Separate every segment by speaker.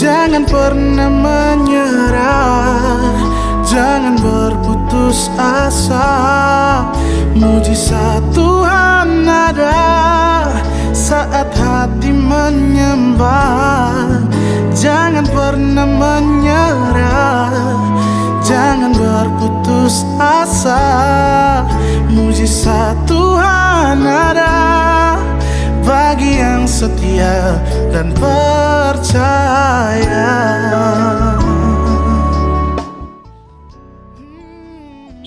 Speaker 1: Jangan pernah menyerah, jangan berputus asa. Mujizat Tuhan ada saat hati menyembah. Jangan pernah menyerah, jangan berputus asa. Mujizat Tuhan ada bagi yang setia dan percaya.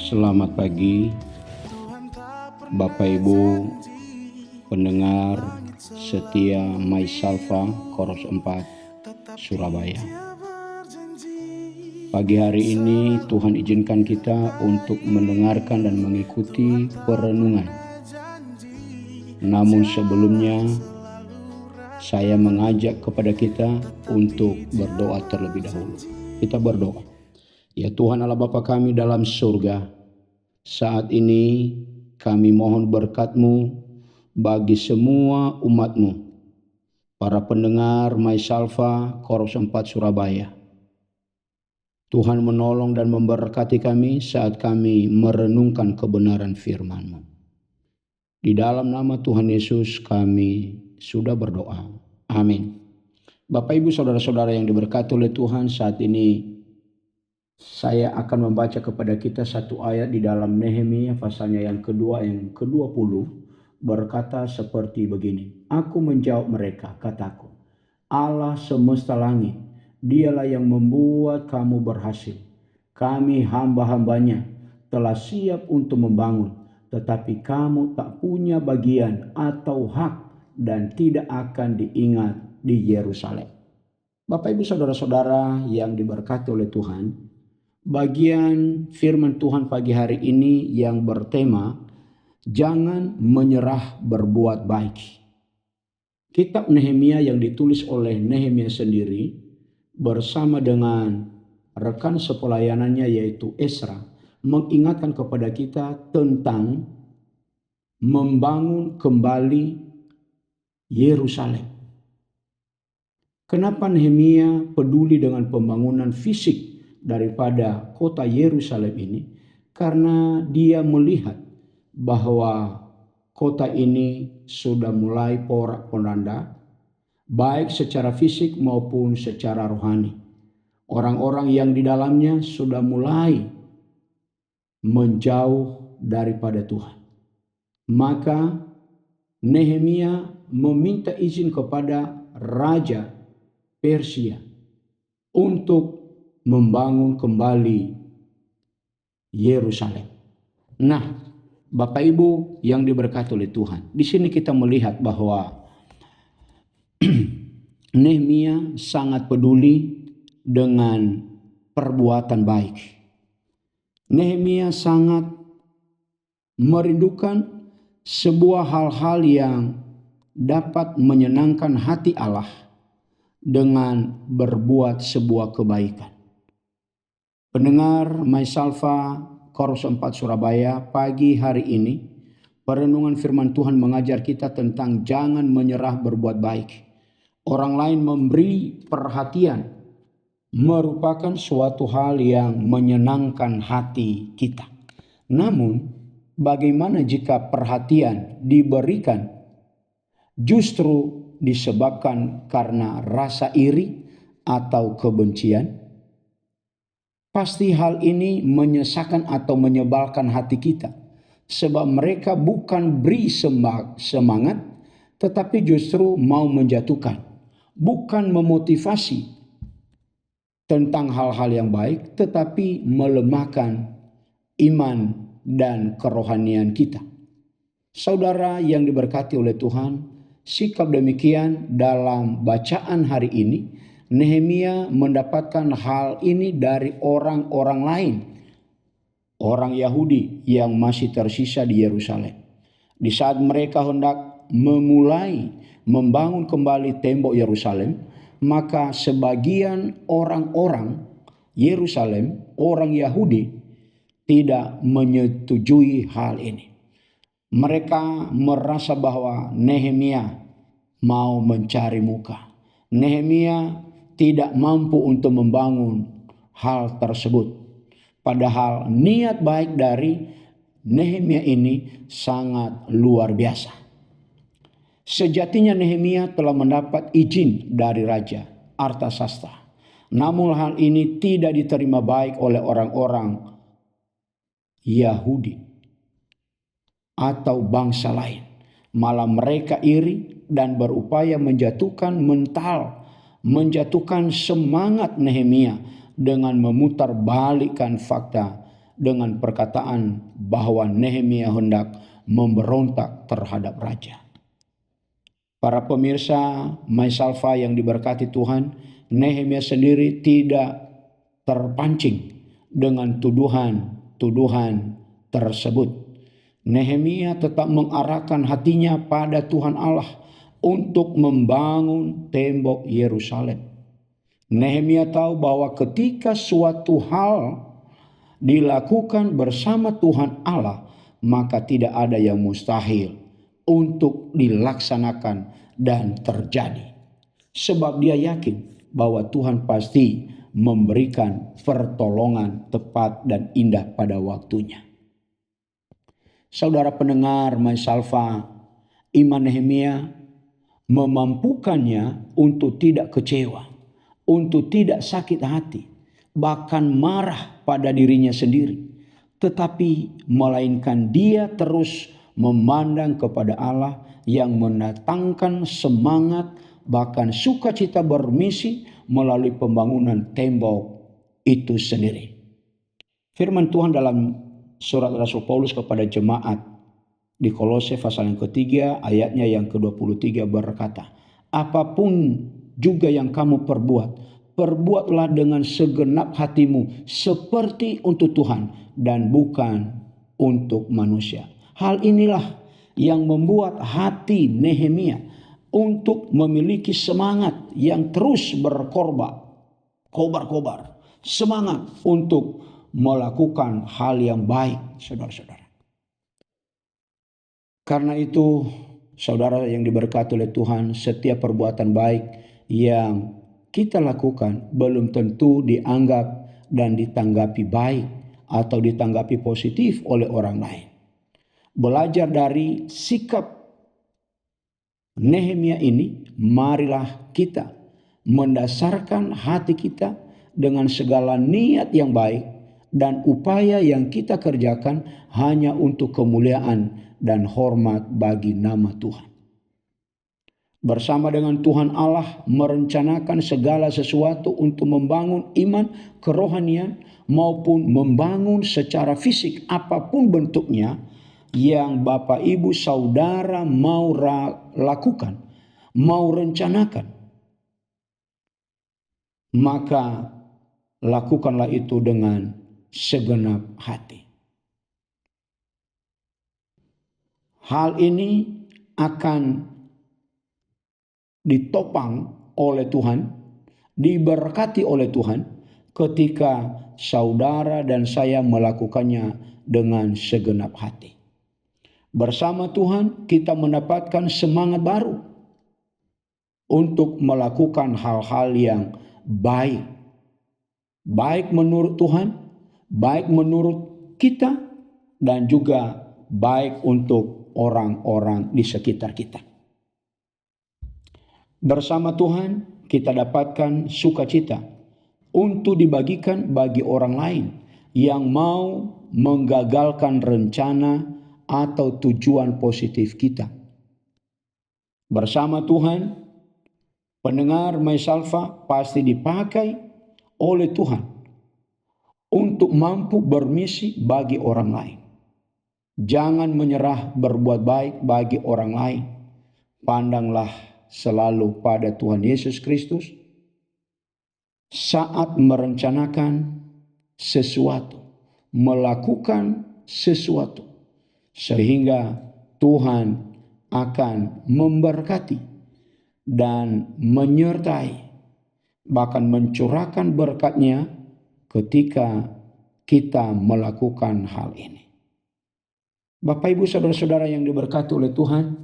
Speaker 2: Selamat pagi Bapak Ibu pendengar setia MySalva Koros 4 Surabaya. Pagi hari ini Tuhan izinkan kita untuk mendengarkan dan mengikuti perenungan. Namun sebelumnya saya mengajak kepada kita untuk berdoa terlebih dahulu. Kita berdoa. Ya Tuhan Allah Bapa kami dalam surga, saat ini kami mohon berkat-Mu bagi semua umat-Mu, para pendengar MySalva Koros 4 Surabaya. Tuhan menolong dan memberkati kami saat kami merenungkan kebenaran firman-Mu. Di dalam nama Tuhan Yesus kami sudah berdoa. Amin. Bapak Ibu saudara-saudara yang diberkati oleh Tuhan, saat ini saya akan membaca kepada kita satu ayat di dalam Nehemia pasalnya yang kedua, yang ke-20, berkata seperti begini. Aku menjawab mereka, kataku, Allah semesta langit, Dialah yang membuat kamu berhasil. Kami hamba-hambanya telah siap untuk membangun, tetapi kamu tak punya bagian atau hak dan tidak akan diingat di Yerusalem. Bapak Ibu saudara-saudara yang diberkati oleh Tuhan, bagian firman Tuhan pagi hari ini yang bertema jangan menyerah berbuat baik. Kitab Nehemia yang ditulis oleh Nehemia sendiri bersama dengan rekan sepelayanannya yaitu Esra mengingatkan kepada kita tentang membangun kembali Yerusalem. Kenapa Nehemia peduli dengan pembangunan fisik daripada kota Yerusalem ini? Karena dia melihat bahwa kota ini sudah mulai porak-poranda, baik secara fisik maupun secara rohani. Orang-orang yang di dalamnya sudah mulai menjauh daripada Tuhan. Maka Nehemia meminta izin kepada Raja Persia untuk membangun kembali Yerusalem. Nah, Bapak Ibu yang diberkati oleh Tuhan, di sini kita melihat bahwa Nehemia sangat peduli dengan perbuatan baik. Nehemia sangat merindukan sebuah hal-hal yang dapat menyenangkan hati Allah dengan berbuat sebuah kebaikan. Pendengar MySalva Koros 4 Surabaya, pagi hari ini perenungan firman Tuhan mengajar kita tentang jangan menyerah berbuat baik. Orang lain memberi perhatian merupakan suatu hal yang menyenangkan hati kita. Namun, bagaimana jika perhatian diberikan justru disebabkan karena rasa iri atau kebencian? Pasti hal ini menyesakan atau menyebalkan hati kita. Sebab mereka bukan beri semangat, tetapi justru mau menjatuhkan. Bukan memotivasi tentang hal-hal yang baik, tetapi melemahkan iman dan kerohanian kita. Saudara yang diberkati oleh Tuhan, sikap demikian dalam bacaan hari ini, Nehemia mendapatkan hal ini dari orang-orang lain. Orang Yahudi yang masih tersisa di Yerusalem. Di saat mereka hendak memulai membangun kembali tembok Yerusalem, maka sebagian orang-orang Yerusalem, orang Yahudi, tidak menyetujui hal ini. Mereka merasa bahwa Nehemia mau mencari muka. Nehemia tidak mampu untuk membangun hal tersebut. Padahal niat baik dari Nehemia ini sangat luar biasa. Sejatinya Nehemia telah mendapat izin dari Raja Artasasta. Namun hal ini tidak diterima baik oleh orang-orang Yahudi atau bangsa lain. Malah mereka iri dan berupaya menjatuhkan semangat Nehemia dengan memutarbalikkan fakta dengan perkataan bahwa Nehemia hendak memberontak terhadap raja. Para pemirsa Maisalva yang diberkati Tuhan, Nehemia sendiri tidak terpancing dengan tuduhan tersebut. Nehemia tetap mengarahkan hatinya pada Tuhan Allah untuk membangun tembok Yerusalem. Nehemia tahu bahwa ketika suatu hal dilakukan bersama Tuhan Allah, maka tidak ada yang mustahil untuk dilaksanakan dan terjadi. Sebab dia yakin bahwa Tuhan pasti memberikan pertolongan tepat dan indah pada waktunya. Saudara pendengar Maisalva, iman Nehemia memampukannya untuk tidak kecewa, untuk tidak sakit hati, bahkan marah pada dirinya sendiri, tetapi melainkan dia terus memandang kepada Allah yang mendatangkan semangat bahkan sukacita bermisi melalui pembangunan tembok itu sendiri. Firman Tuhan dalam surat Rasul Paulus kepada jemaat di Kolose pasal yang ketiga ayatnya yang ke-23 berkata, apapun juga yang kamu perbuat, perbuatlah dengan segenap hatimu seperti untuk Tuhan dan bukan untuk manusia. Hal inilah yang membuat hati Nehemia untuk memiliki semangat yang terus berkobar-kobar, semangat untuk melakukan hal yang baik, saudara-saudara. Karena itu, saudara yang diberkati oleh Tuhan, setiap perbuatan baik yang kita lakukan belum tentu dianggap dan ditanggapi baik atau ditanggapi positif oleh orang lain. Belajar dari sikap Nehemia ini, marilah kita mendasarkan hati kita dengan segala niat yang baik dan upaya yang kita kerjakan hanya untuk kemuliaan dan hormat bagi nama Tuhan. Bersama dengan Tuhan Allah merencanakan segala sesuatu untuk membangun iman kerohanian maupun membangun secara fisik apapun bentuknya yang Bapak Ibu Saudara mau lakukan, mau rencanakan. Maka lakukanlah itu dengan segenap hati. Hal ini akan ditopang oleh Tuhan, diberkati oleh Tuhan ketika saudara dan saya melakukannya dengan segenap hati. Bersama Tuhan kita mendapatkan semangat baru untuk melakukan hal-hal yang baik. Baik menurut Tuhan, baik menurut kita, dan juga baik untuk orang-orang di sekitar kita. Bersama Tuhan kita dapatkan sukacita untuk dibagikan bagi orang lain yang mau menggagalkan rencana atau tujuan positif kita. Bersama Tuhan, pendengar Maisalva pasti dipakai oleh Tuhan untuk mampu bermisi bagi orang lain. Jangan menyerah berbuat baik bagi orang lain. Pandanglah selalu pada Tuhan Yesus Kristus saat merencanakan sesuatu, melakukan sesuatu, sehingga Tuhan akan memberkati dan menyertai, bahkan mencurahkan berkat-Nya ketika kita melakukan hal ini. Bapak Ibu saudara-saudara yang diberkati oleh Tuhan,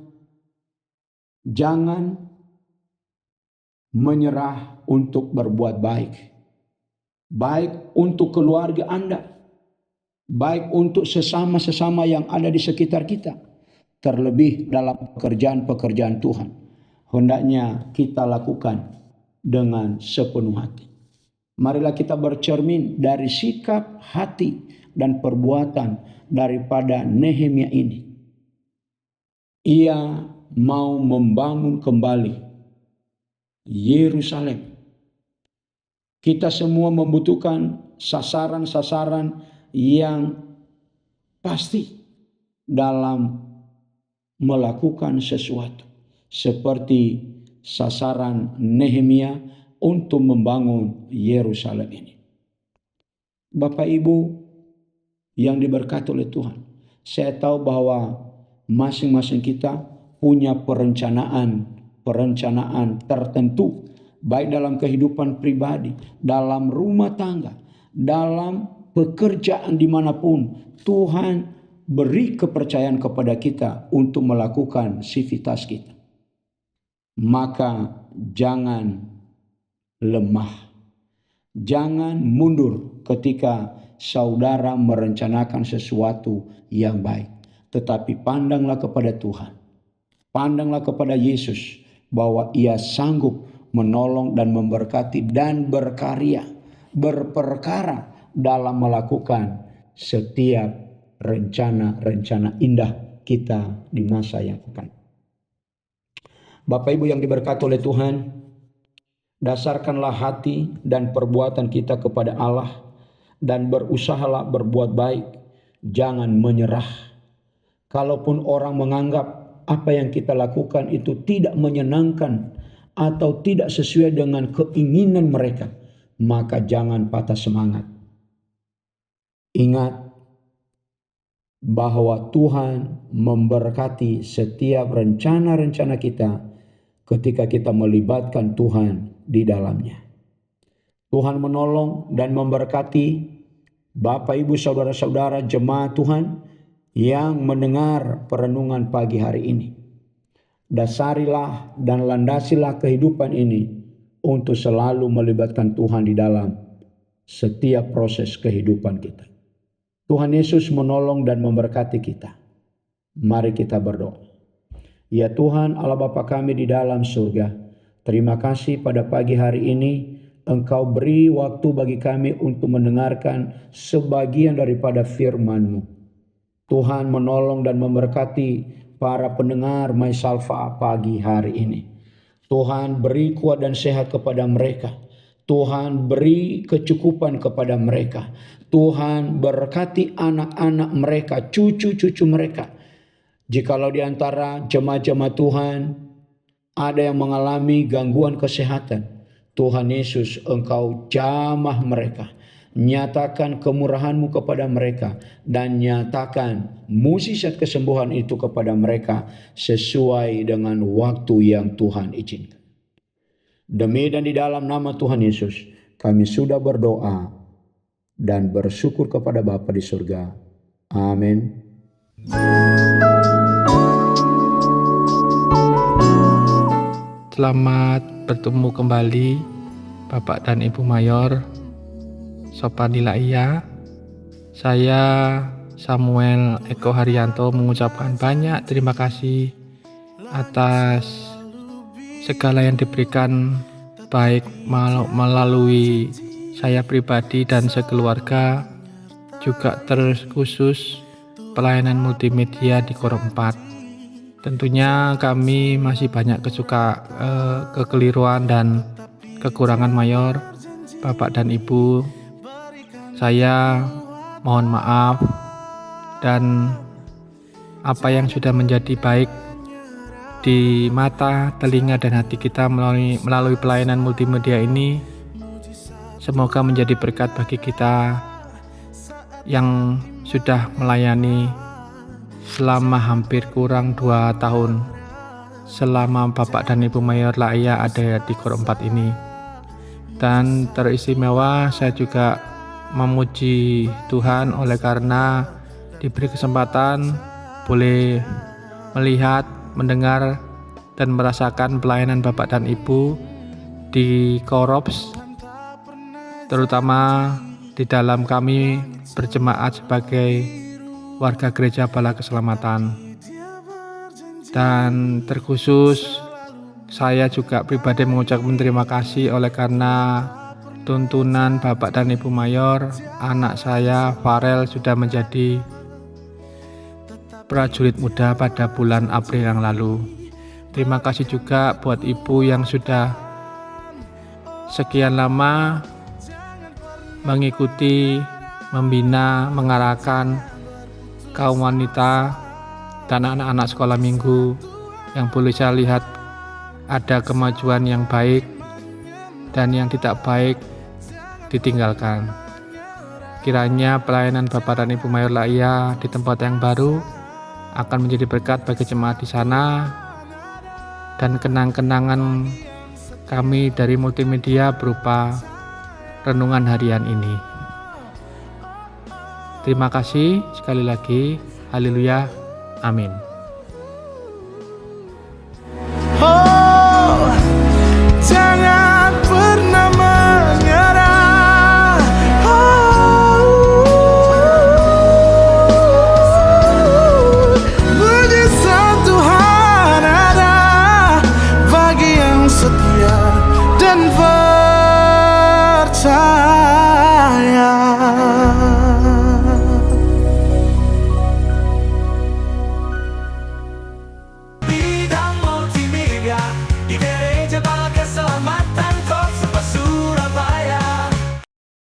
Speaker 2: jangan menyerah untuk berbuat baik. Baik untuk keluarga Anda, baik untuk sesama-sesama yang ada di sekitar kita, terlebih dalam pekerjaan-pekerjaan Tuhan. Hendaknya kita lakukan dengan sepenuh hati. Marilah kita bercermin dari sikap, hati, dan perbuatan daripada Nehemia ini. Ia mau membangun kembali Yerusalem. Kita semua membutuhkan sasaran-sasaran yang pasti dalam melakukan sesuatu. Seperti sasaran Nehemia untuk membangun Yerusalem ini. Bapak Ibu yang diberkati oleh Tuhan, saya tahu bahwa masing-masing kita punya perencanaan tertentu, baik dalam kehidupan pribadi, dalam rumah tangga, dalam pekerjaan dimanapun. Tuhan beri kepercayaan kepada kita untuk melakukan aktivitas kita. Maka jangan lemah, jangan mundur ketika saudara merencanakan sesuatu yang baik. Tetapi pandanglah kepada Tuhan, pandanglah kepada Yesus, bahwa Ia sanggup menolong dan memberkati dan berkarya, berperkara dalam melakukan setiap rencana-rencana indah kita di masa yang akan. Bapak Ibu yang diberkati oleh Tuhan, dasarkanlah hati dan perbuatan kita kepada Allah dan berusahalah berbuat baik, jangan menyerah. Kalaupun orang menganggap apa yang kita lakukan itu tidak menyenangkan atau tidak sesuai dengan keinginan mereka, maka jangan patah semangat. Ingat bahwa Tuhan memberkati setiap rencana-rencana kita ketika kita melibatkan Tuhan di dalamnya. Tuhan menolong dan memberkati Bapak, Ibu, saudara-saudara jemaat Tuhan yang mendengar perenungan pagi hari ini. Dasarilah dan landasilah kehidupan ini untuk selalu melibatkan Tuhan di dalam setiap proses kehidupan kita. Tuhan Yesus menolong dan memberkati kita. Mari kita berdoa. Ya Tuhan Allah Bapa kami di dalam surga, terima kasih pada pagi hari ini Engkau beri waktu bagi kami untuk mendengarkan sebagian daripada firman-Mu. Tuhan menolong dan memberkati para pendengar MySalva pagi hari ini. Tuhan beri kuat dan sehat kepada mereka. Tuhan beri kecukupan kepada mereka. Tuhan berkati anak-anak mereka, cucu-cucu mereka. Jikalau di antara jemaat-jemaat Tuhan ada yang mengalami gangguan kesehatan, Tuhan Yesus Engkau jamah mereka. Nyatakan kemurahan-Mu kepada mereka dan nyatakan mukjizat kesembuhan itu kepada mereka sesuai dengan waktu yang Tuhan izinkan. Demi dan di dalam nama Tuhan Yesus kami sudah berdoa dan bersyukur kepada Bapa di surga. Amin.
Speaker 3: Selamat bertemu kembali Bapak dan Ibu Mayor Sopan Dilaiya. Saya Samuel Eko Haryanto mengucapkan banyak terima kasih atas segala yang diberikan, baik melalui saya pribadi dan sekeluarga, juga terkhusus pelayanan multimedia di Korem 4. Tentunya kami masih banyak kekeliruan dan kekurangan Mayor, Bapak dan Ibu. Saya mohon maaf, dan apa yang sudah menjadi baik di mata, telinga, dan hati kita melalui pelayanan multimedia ini, semoga menjadi berkat bagi kita yang sudah melayani selama hampir kurang 2 tahun selama Bapak dan Ibu Mayor Laiya ada di Korem 4 ini. Dan teristimewa saya juga memuji Tuhan oleh karena diberi kesempatan boleh melihat, mendengar, dan merasakan pelayanan Bapak dan Ibu di Korops, terutama di dalam kami berjemaat sebagai warga gereja Bala Keselamatan. Dan terkhusus saya juga pribadi mengucapkan terima kasih oleh karena tuntunan Bapak dan Ibu Mayor, anak saya Farel sudah menjadi prajurit muda pada bulan April yang lalu. Terima kasih juga buat Ibu yang sudah sekian lama mengikuti, membina, mengarahkan kaum wanita dan anak-anak sekolah minggu yang boleh saya lihat ada kemajuan yang baik dan yang tidak baik ditinggalkan. Kiranya pelayanan Bapak dan Ibu Mayor Laia di tempat yang baru akan menjadi berkat bagi jemaat di sana, dan kenang-kenangan kami dari multimedia berupa renungan harian ini. Terima kasih sekali lagi. Haleluya. Amin.